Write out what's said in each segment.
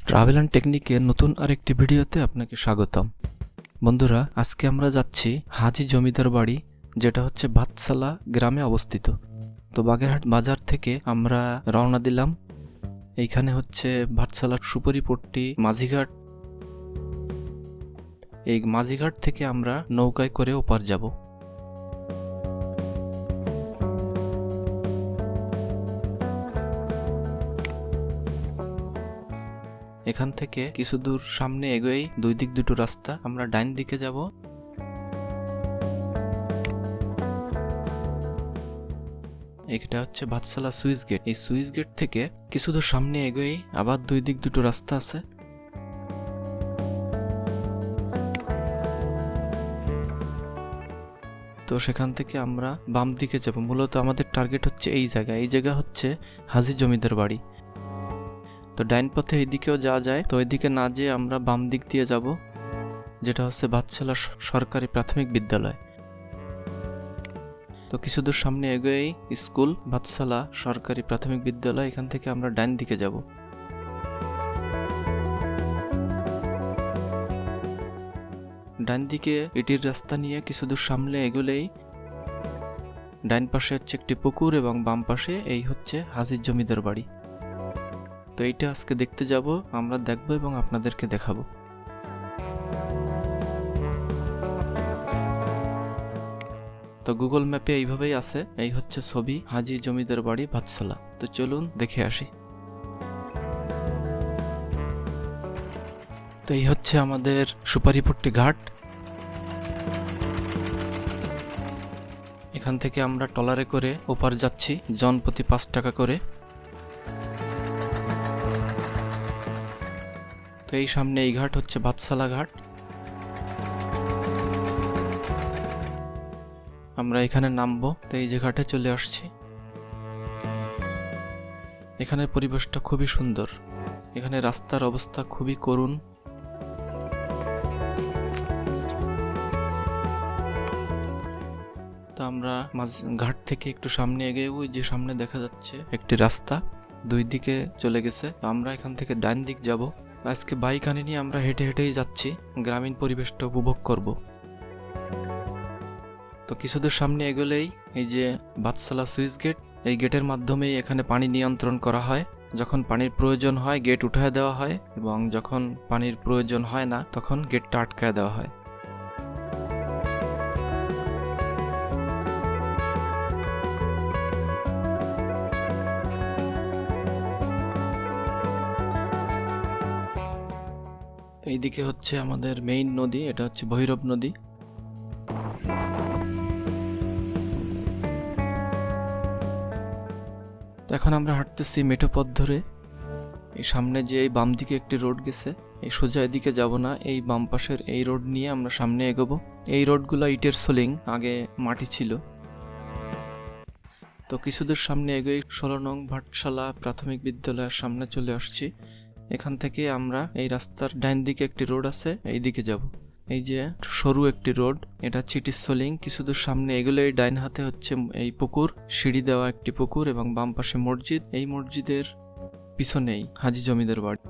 Travel and টেকনিকের নতুন আরেকটি ভিডিওতে আপনাকে স্বাগতম। বন্ধুরা, আজকে আমরা যাচ্ছি হাজি জমিদার বাড়ি, যেটা হচ্ছে ভাতসালা গ্রামে অবস্থিত। তো বাগেরহাট বাজার থেকে আমরা রওনা দিলাম। এইখানে হচ্ছে ভাতসালা সুপরিপট্টি মাঝিঘাট। এই মাঝিঘাট থেকে আমরা নৌকায় করে ওপার যাব। এখান থেকে কিছু দূর সামনে এগোয়েই দুই দিক দুটো রাস্তা, আমরা ডাইন দিকে যাব। এটা হচ্ছে ভাতসালা সুইচ গেট। এই সুইচ গেট থেকে কিছু দূর সামনে এগোয়েই আবার দুই দিক দুটো রাস্তা আছে। তো সেখান থেকে আমরা বাম দিকে যাব। মূলত আমাদের টার্গেট হচ্ছে এই জায়গা হচ্ছে হাজি জমিদার বাড়ি। তো ডাইন পথে এইদিকেও যাওয়া যায়, তো ওইদিকে না যেয়ে আমরা বাম দিক দিয়ে যাব, যেটা হচ্ছে ভাতসালা সরকারি প্রাথমিক বিদ্যালয়। তো কিছু দূর সামনে এগোয়েই স্কুল ভাতসালা সরকারি প্রাথমিক বিদ্যালয়। এখান থেকে আমরা ডাইন দিকে যাব। ডাইন দিকে ইটির রাস্তা নিয়ে কিছু দূর সামনে এগোলেই ডাইন পাশে হচ্ছে একটি পুকুর এবং বাম পাশে এই হচ্ছে হাজির জমিদার বাড়ি। তো এইটা আজকে দেখতে যাব, আমরা দেখব এবং আপনাদেরকে দেখাবো। তো গুগল ম্যাপে এইভাবেই আছে, এই হচ্ছে ছবি হাজি জমিদার বাড়ি ভাতসালা। তো চলুন দেখে আসি। তো এই হচ্ছে আমাদের সুপারিপট্টি ঘাট। এখান থেকে আমরা ট্রলারে করে ওপার যাচ্ছি, জনপ্রতি 5 টাকা করে। তো এই সামনে এই ঘাট হচ্ছে ভাতসালা ঘাট। আমরা এখানে নামবো। তো এই যে ঘাটে চলে আসছি। এখানের পরিবেশটা খুবই সুন্দর। এখানে রাস্তার অবস্থা খুবই করুণ। তো আমরা ঘাট থেকে একটু সামনে এগিয়ে ওই যে সামনে দেখা যাচ্ছে একটি রাস্তা, দুই দিকে চলে গেছে। আমরা এখান থেকে ডান দিক যাব। আজকে বাইক আনিনি, আমরা হেঁটে হেঁটেই যাচ্ছি, গ্রামীণ পরিবেশটা উপভোগ করব। তো কিছুদূর সামনে এগোলেই এই যে ভাতসালা সুইচ গেট। এই গেটের মাধ্যমেই এখানে পানি নিয়ন্ত্রণ করা হয়। যখন পানির প্রয়োজন হয় গেট উঠায় দেওয়া হয়, এবং যখন পানির প্রয়োজন হয় না তখন গেটটা আটকায় দেওয়া হয়। তো এইদিকে হচ্ছে আমাদের মেইন নদী, এটা হচ্ছে ভৈরব নদী। তো এখন আমরা হাঁটতেছি মেঠো পথ ধরে। এই সামনে যে এই বাম দিকে একটি রোড গেছে, এই সোজা এদিকে যাব না, এই বাম পাশের এই রোড নিয়ে আমরা সামনে এগোবো। এই রোডগুলো ইটের সোলিং, আগে মাটি ছিল। তো কিছুদূর সামনে এগোই 16 নং ভাতসালা প্রাথমিক বিদ্যালয়ের সামনে চলে আসছি। এখান থেকে আমরা এই রাস্তার ডাইন দিকে একটি রোড আছে, এই দিকে যাব। এই যে সরু একটি রোড, এটা চিটির সোলিং। কিছুদূর সামনে এগুলো এই ডাইন হাতে হচ্ছে এই পুকুর, সিঁড়ি দেওয়া একটি পুকুর, এবং বাম পাশে মসজিদ। এই মসজিদের পিছনেই হাজি জমিদার বাড়ি।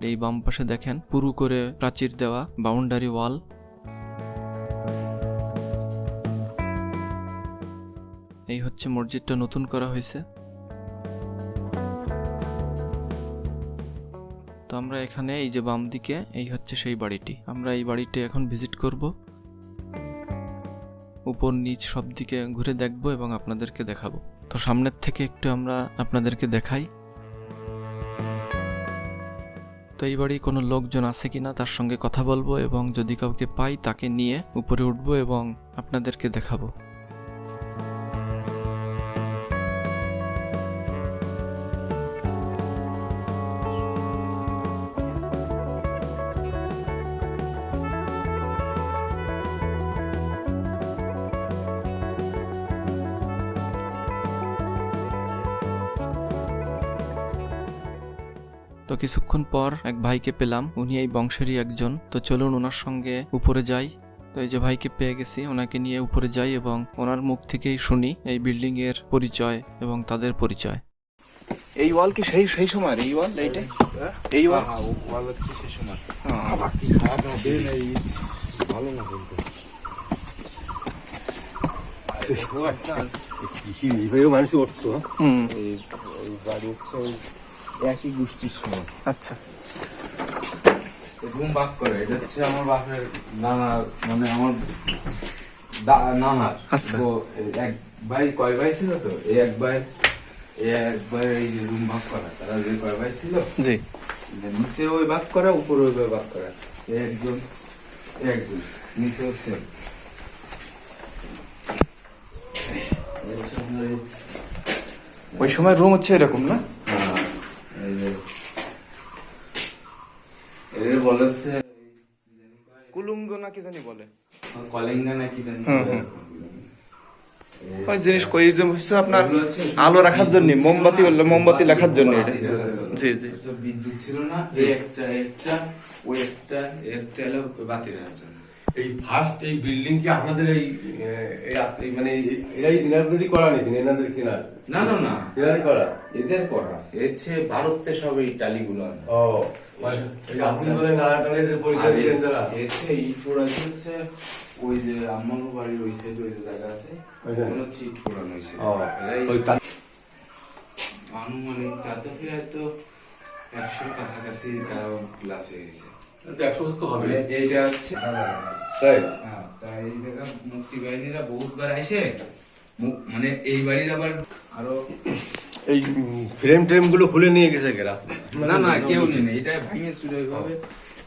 এই বাম পাশে দেখেন পুরু করে প্রাচীর দেওয়া বাউন্ডারি ওয়াল। এই হচ্ছে মসজিদটা নতুন করা হয়েছে। তো আমরা এখানে এই যে বাম দিকে এই হচ্ছে সেই বাড়িটি, আমরা এই বাড়িটি এখন ভিজিট করব। উপর নিচ সব দিকে ঘুরে দেখব এবং আপনাদেরকে দেখাবো। তো সামনের থেকে একটু আমরা আপনাদেরকে দেখাই। তো এই বাড়ি কোনো লোকজন আছে কিনা তার সঙ্গে কথা বলবো, এবং যদি কাউকে পাই তাকে নিয়ে উপরে উঠবো এবং আপনাদেরকে দেখাবো। তো কিছুক্ষণ পর এক ভাইকে পেলাম, উনি এই বংশেরই একজন। তো চলুন ওনার সঙ্গে উপরে যাই। তো এই যে ভাইকে পেয়ে গেছি, ওনাকে নিয়ে উপরে যাই এবং ওনার মুখ থেকেই শুনি এই বিল্ডিং এর পরিচয় এবং তাদের পরিচয়। এই ওয়াল কি সেই সেই সময় এই ওয়াল এইটা এই ওয়াল ওয়াল হচ্ছে সেই সময় ভালো না বলতে মানুষ উঠতো এই বাড়ি হচ্ছে একই গোষ্ঠীর সময়। আচ্ছা রুম ভাগ করে, এটা হচ্ছে আমার বাপের নানার মানে আমার নানার। আচ্ছা। তো এক ভাই কয় ভাই ছিল তো এই এক ভাই এই রুম ভাগ করা, তারা যে কয় ভাই ছিল জি নিচে ওই ভাগ করা উপরে ওই ভাগ করা, একজন নিচেও সেম। ওই সময় রুম হচ্ছে এরকম না? এদের বলেছে কুলুঙ্গ না কি জানি বলে, কলিঙ্গা নাকি জানি। ওই জিনিস কই যে হচ্ছে আপনার আলো রাখার জন্য, মোমবাতি বললে মোমবাতি রাখার জন্য এটা। জি জি বিদ্যুৎ ছিল না, এই একটা ওই একটা এলো বাতি রাখার জন্য। এই ফার্স্ট এই বিল্ডিং কি আপনাদের এই মানে এরাই এনাদেরই করা নাকি এনাদের কিনা? না না না, এনাদের করা, এদের করা হচ্ছে ভারতে সব এই টালিগুলো আনে। ও মানে এই আপনি বলেন নানাটালের পরিচয় দিলেন যারা হচ্ছে ইট পোড়ানো হচ্ছে ওই যে আমার বাড়ির ওই সাইডে ওই যে জায়গা আছে ওখানে হচ্ছে ইট পোড়ানো হয়েছে। এরাই ওই আনুমানিক তাতে প্রায় তো 100 কাছাকাছি তাও গ্লাস হয়ে গেছে। 100 তো হবে। এইটা হচ্ছে তাই হ্যাঁ, তাই এই জায়গা মুক্তি বাহিনীরা বহুতবার আইসে, মানে এই বাড়ির আবার আরো এই ফ্রেম ট্রেম গুলো খুলে নিয়ে গেছে কেরা? না না কেউ নেই, এটা ভেঙে চুরে ওইভাবে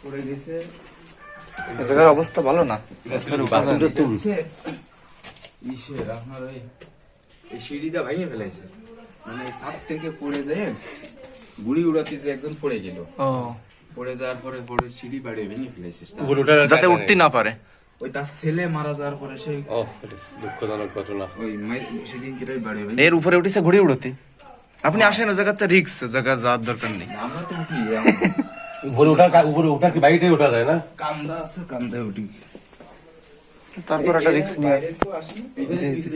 পড়ে গেছে। এই জায়গার অবস্থা ভালো না। বাথরুমটা তো ইসের আপনার এই সিঁড়িটা ভেঙে ফেলাইছে, মানে এই ছাদ থেকে পড়ে যায় গুড়ি উড়াতেছে, একজন পড়ে গেল। পড়ে যাওয়ার পরে সিঁড়ি বাড়িয়ে ভেঙে ফেলাইছে যাতে উঠতে না পারে। ওই তার ছেলে মারা যাওয়ার পরে সেই দুঃখজনক ঘটনা। ওই সেদিন কেটাই বাড়িয়ে ভেঙে। এর উপরে উঠেছে ঘুরে উড়তে। আপনি আসেন, ও জায়গাতে রিক্স, জায়গা যাওয়ার দরকার নেই। আমরা তো উঠি উপরে ওঠার কি বাড়িটাই ওঠা যায় না? কান্দা আছে, কান্দায় উঠি। তারপর একটা রিক্স নিয়ে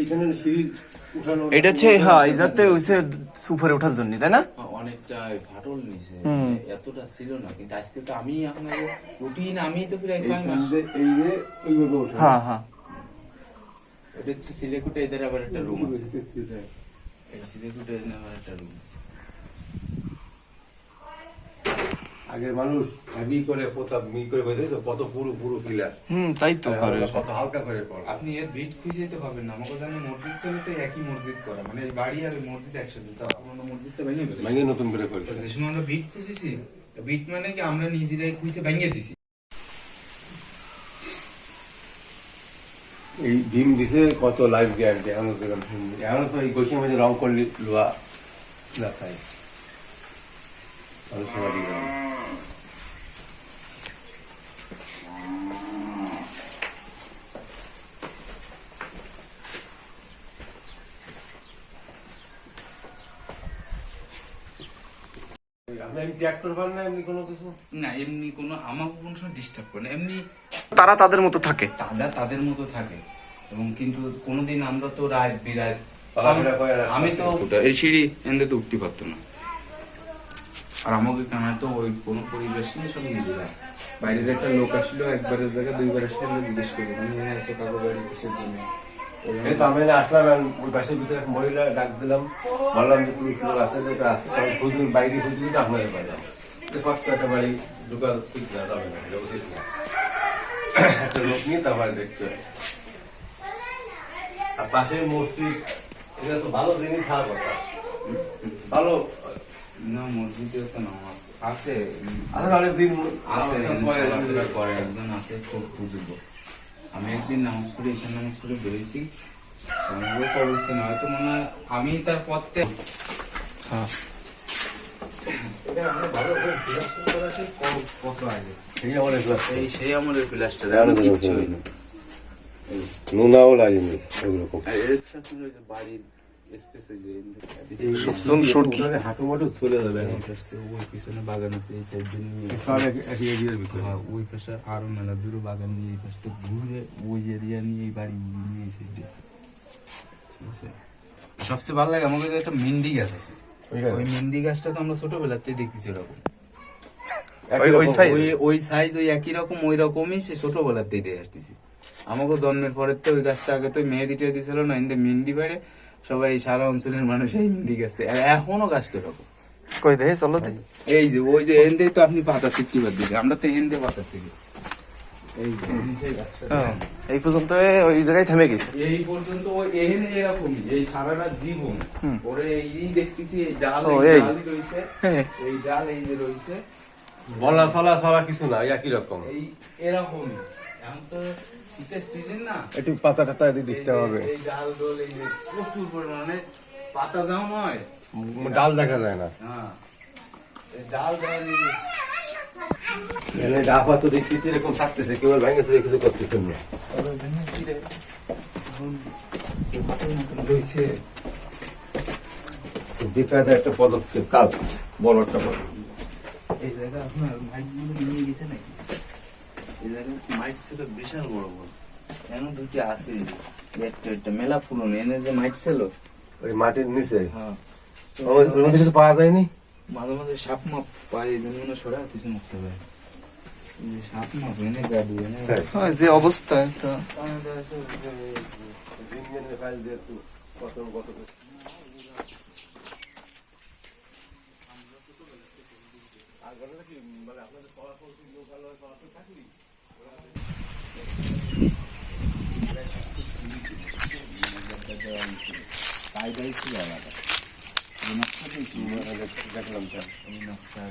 এইখানে সিঁড়ি উঠানো এটা হচ্ছে হ্যাঁ এই যাতে ওইসে উপরে ওঠার জন্য, তাই না? অনেকটা ফাটল নিছে, এতটা ছিল না, কিন্তু আজকে তো আমি আপনার উঠি না, আমি তো প্রায় 6 মাস। এই যে ওইভাবে ওঠা। হ্যাঁ হ্যাঁ এটা হচ্ছে সিলেকুটে, এদের আবার একটা রুম আছে। এই সিলেকুটে এদের আবার একটা রুম আছে। আগের মানুষ হেভি করে পোতা মি করে বসে কত পুরো পুরো পিলার। তাই তো করে। কত হালকা করে করে। আপনি এর ভিট খুঁজে তো পাবেন না, আমাকে জানি মসজিদ ছিল তো একই মসজিদ করা, মানে এই বাড়ি আর মসজিদ একসাথে। তো আপনার মসজিদটা ভেঙে ফেলেছে, ভেঙে নতুন করে করেছে। যে সময় আমরা ভিট খুঁজেছি, ভিট মানে কি আমরা নিজেরাই খুঁজে ভেঙে দিছি। এই ডিম দিছে কত লাইফ গ্যারান্টি, এখন তো এই গোসির মধ্যে রং করলে লোয়া না তাই অনেক সময় দিয়ে দেবে। আপনি ট্র্যাক্টর পান না এমনি কোনো কিছু? না এমনি কোনো আমাকে কোনো সময় ডিস্টার্ব করে না, এমনি তারা তাদের মতো থাকে। তাদের মতো থাকে। এবং কিন্তু কোনোদিন আমরা তো রাত বিরাত চলাফেরা করে না। আমি তো এই সিঁড়ি এনতে তো উঠতে পারতো না। আর আমাকে কানা তো ওই কোনো পরিবেশ নেই, সব নিজেরা। বাইরের একটা লোক আসলো, একবারের জায়গায় দুইবার আসলে আমরা জিজ্ঞেস করি তুমি মনে আছে কাকু বাড়ি কিসের জন্য। এই তো আমি আসলাম, ওই বাসের ভিতরে এক মহিলা ডাক দিলাম, বললাম যে পুরুষ লোক আসে যেটা আছে, তখন খুঁজুন বাইরে খুঁজুন আপনাদের পাইলাম। ফার্স্ট একটা বাড়ি ঢুকা ঠিক না, যাবে না, যাবো ঠিক না। একটা লোক নিয়ে তারপরে দেখতে হয়। আর পাশের মসজিদ, এটা তো ভালো জিনিস খাওয়ার কথা, ভালো না মসজিদে তো নামাজ আছে, অনেকদিন আছে করে একজন আছে খুব বুজুর্গ। আমি একদিন নামাজ পড়ে ঈশান নামাজ পড়ে বেরিয়েছি, হয়তো মনে হয় আমি তার পথে কত আগে সেই আমাদের প্লাস্টার কিচ্ছু হয়নি, নুনাও লাগেনি ওইরকম। বাড়ির স্পেস হাঁটুমাটু চলে যাবে। ওই পিছনে বাগান আছে, এই সাইড ওই পাশে আরো মেলা দূরে বাগান নিয়ে এই পাশে ঘুরে ওই এরিয়া নিয়ে এই বাড়ি নিয়ে এই সাইডে। ঠিক আছে, সবচেয়ে ভালো লাগে আমাকে একটা মেহেন্দি গাছ আছে, ওই মেহেন্দি গাছটা তো আমরা ছোটবেলাতেই দেখতেছি ওরকম ওই সাইজ ওই সাইজ ওই একই রকম ওই রকমই সে ছোটবেলাতেই দিয়ে আসতেছি। আমাকে জন্মের পরের তো ওই গাছটা আগে তো মেহেদি টেহেদি ছিল না, কিন্তু মেহেন্দি বেড়ে সবাই সারা অঞ্চলের মানুষ এই মেহেন্দি গাছটা এখনো গাছটা এরকম। কই দেখে চলো তো। এই যে ওই যে এনদে তো আপনি পাতা সিট্টি বাদ দিবে, আমরা তো এনদে পাতা সিটি এই যে নিচে গাছটা এই পর্যন্ত ওই জায়গায় থেমে গেছে। এই পর্যন্ত ওই এখানে এরকমই এই সারাটা জীবন ওরে এই দেখতেছি এই ডাল ও, এই এই। ডালই রইছে, এই ডাল এই যে রইছে বলা চলা কিছু না, একই রকম। এই এরকমই। এখন তো শীতের সিজন না, একটু পাতা টাতা ডিস্টার্ব হবে, এই ডাল ডোল এই যে প্রচুর পরিমাণে পাতা যাও নয়, ডাল দেখা যায় না। হ্যাঁ এই ডাল ডাল এখানে আপাতত দৃষ্টিতে এরকম থাকতেছে, কেউ ভেঙেছে কিছু করতেছেন না। রয়েছে বেকায়দা একটা পদক্ষেপ, কাজ বড় একটা পদক্ষেপ। এই জায়গা আপনার মাইক নিয়ে গেছে নাকি? এই জায়গায় মাইক ছিল বিশাল বড় বড়, এমন দুটি আছে একটা একটা মেলা ফুলন এনে যে মাইক ছিল ওই মাটির নিচে হ্যাঁ ওর মধ্যে কিছু পাওয়া যায়নি। মাঝে মাঝে সাপ মাপ পাই যেমন সরা কিছু মুখতে পারে, সাপ মাপ এনে গাড়ি এনে যে অবস্থায় তো কায়দাই ছিল আলাদা। ওই নকশা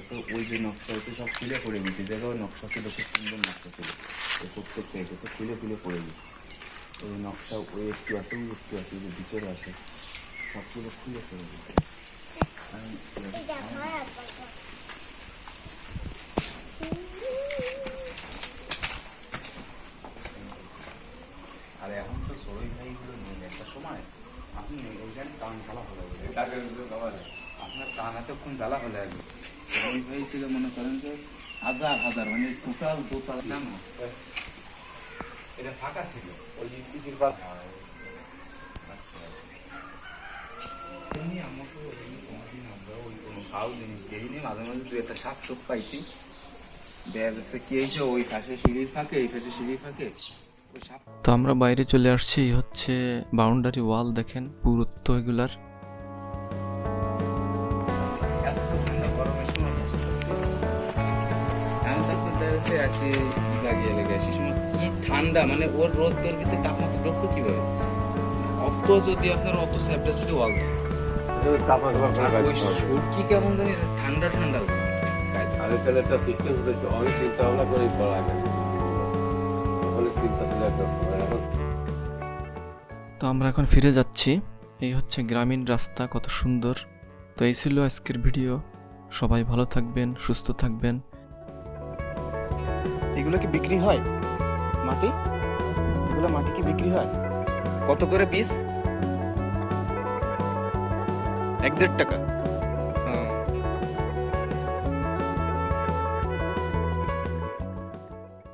তো ওই যে নকশা তো সব খুলে পড়ে গেছে, দেখো নকশা ছিল খুব সুন্দর নকশা ছিল, প্রত্যেকটা এটা তো খুলে পড়ে গেছে। ওই নকশা ওই একটু আছে ওই একটু আছে যে ভিতরে আছে সবগুলো খুলে পড়ে গেছে। আর এখন তো সবাই ভাইগুলো নেই, একটা সময় আপনি ওইখানে কান জ্বালা হলে আপনার কান এতক্ষণ জ্বালা হলে আসবে। ওই ভাই ছিল মনে করেন যে হাজার হাজার মানে টোটাল দোতলা না এটা ফাঁকা ছিল ওই ইলেকট্রিকের বাদ আমাকে কোনোদিন আমরা ওই কোনো সাউ জিনিস দেখিনি, মাঝে মাঝে দু একটা সাপ সোপ পাইছি, দেখা যাচ্ছে কি হয়েছে ওই পাশে সিঁড়ির ফাঁকে এই পাশে সিঁড়ির ফাঁকে ওই সাপ। তো আমরা বাইরে চলে আসছি, এই হচ্ছে বাউন্ডারি ওয়াল, দেখেন পুরুত্ব এগুলার। ঠান্ডা মানে ওর রোদ তোর ভিতরে তাপমাত্রা লক্ষ্য কিভাবে অত যদি আপনার অত স্যাপটা যদি ওয়াল ওই সরকি কেমন জানি ঠান্ডা ঠান্ডা আগে তাহলে একটা সিস্টেম হয়েছে, অনেক চিন্তা ভাবনা করে করা আগে চিন্তা ছিল একটা। তো আমরা এখন ফিরে যাচ্ছি, এই হচ্ছে গ্রামীণ রাস্তা, কত সুন্দর। তো এই ছিল আজকের ভিডিও, সবাই ভালো থাকবেন, সুস্থ থাকবেন। এগুলো কি বিক্রি হয় মাটি? এগুলো মাটি কি বিক্রি হয়? কত করে পিস? 1-1.5 টাকা।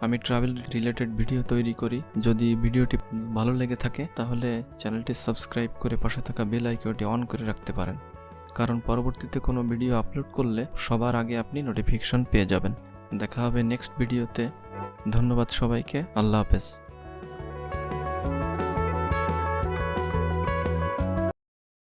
আমি ট্রাভেল রিলেটেড ভিডিও তৈরি করি। যদি ভিডিওটি ভালো লেগে থাকে তাহলে চ্যানেলটি সাবস্ক্রাইব করে পাশে থাকা বেল আইকনটি অন করে রাখতে পারেন, কারণ পরবর্তীতে কোনো ভিডিও আপলোড করলে সবার আগে আপনি নোটিফিকেশন পেয়ে যাবেন। দেখা হবে নেক্সট ভিডিওতে। ধন্যবাদ সবাইকে, আল্লাহ হাফেজ।